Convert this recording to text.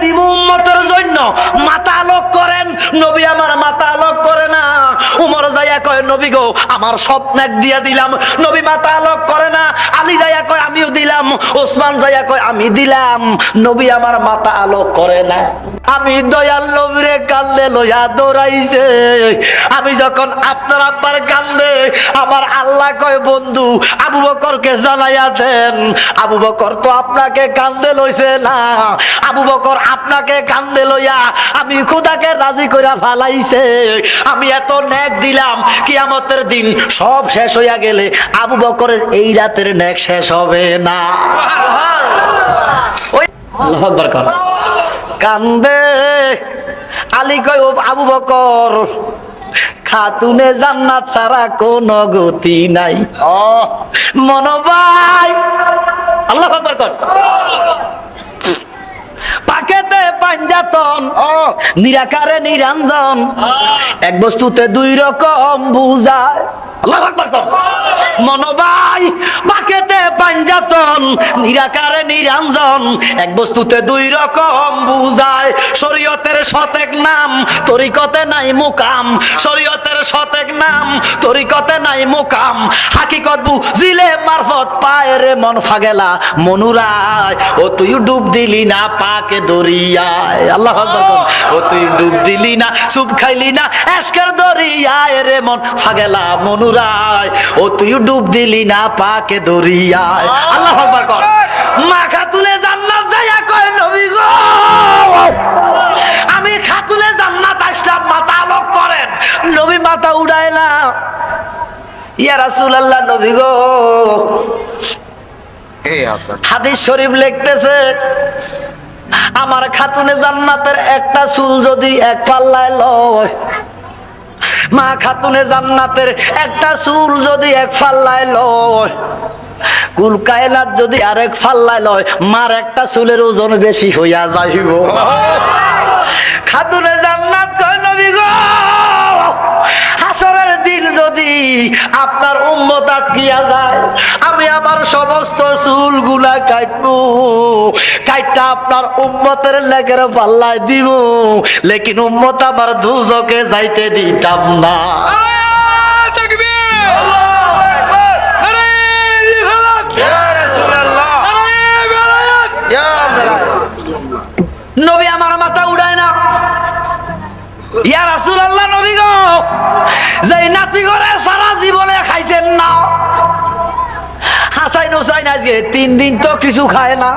দিব উম্মতের জন্য, মাথা আলোক করেন। নবী আমার মাথা আলোক করে না। উমর যাইয়া কয় নবী গো আমার সব নেক দিয়া দিলাম। নবী মাথা আলোক করে না। আলী যাইয়া কয় আমিও দিলাম। ওসমান যাইয়া কয় আমি দিলাম। নবী আমার মাথা আলোক করে না। আমি দয়াল নবীরে কান্দে লইয়া দৌড়াইছে। আমি যখন আপনার আব্বার কান্দে, আমার আল্লাহ কয় বন্ধু আবু বকরকে জানাইয়া দেন। আবু বকর তো আপনাকে কান্দে লইছে না, আবু বকর আপনাকে কান্দে লইয়া আমি খোদাকে রাজি কইরা ফালাইছে। আমি এত নেক দিলাম, কিয়ামতের দিন সব শেষ হইয়া গেলে আবু বকরের এই রাতের নেক শেষ হবে না। ওই আল্লাহু আকবার কর। কান্দে আলী কয় ও আবু বকর, খাতুনে জান্নাত ছাড়া কোনো গতি নাই। মনোবাই আল্লাহু আকবার কর। পাকেতে পাঞ্জাতন, নিরাকারে নিরঞ্জন, এক বস্তুতে দুই রকম বুঝায়। আল্লাহু আকবার কর। মনোবাই পাকেতে পাঞ্জাতন, নিরাকারে নিরঞ্জন, এক বস্তুতে দুই রকম বুঝায়। শরীয়তের সতেক নাম, তরিকতে নাই মুকাম। শরীয়তের সতেক নাম, তরিকতে নাই মুকাম। হাকিকত বুঝিলে মারফত পায় রে মন ফাগেলা মনুরায়। ও তুই ডুব দিলি না পাকে দরিয়ায়। আল্লাহু আকবার কর। ও তুই ডুব দিলি না, সুপ খাইলি না এশকের দরিয়ায় রে মন ফাগেলা মনুরায়। ও তুই ডুব দিলি না পাকে দরিয়ায়। আল্লাহু আকবার কর। মা খাতুনে জান্নাত যাইয়া কয় নবী গো আমি খাতুনে জান্নাত আসলাম, মাথা আলোক করেন। নবী মাথা উড়ায় না। ইয়া রাসূলুল্লাহ নবী গো, হাদিস শরীফ লিখতেছে আমার খাতুনে জান্নাতের একটা চুল যদি এক পাল্লায় লয়, মা খাতুনে জান্নাতের একটা চুল যদি এক পাল্লায় লয়, কুল কায়নাত যদি আরেক পাল্লায় লয়, মার একটা চুলের ওজন বেশি হইয়া যাইব। খাতুনে জান্নাত কয় নবী গো হাসরের দিন যদি আপনার উম্মত আটকিয়া যায়, আমি আমার সমস্ত চুলগুলা কাটবো, কাইটা আপনার উম্মতের লেগের পাল্লায় দিব, লেকিন উম্মত আমার দুজকে যাইতে দিতাম না। নবী আমার মাথা উড়ায় না। ইয়া রাসূলুল্লাহ নবী গো, যেই নাতি করে সারা জীবনে খাইছেন না, হাসাইন হোসাইন আজকে 3 দিন তো কিছু খায় না।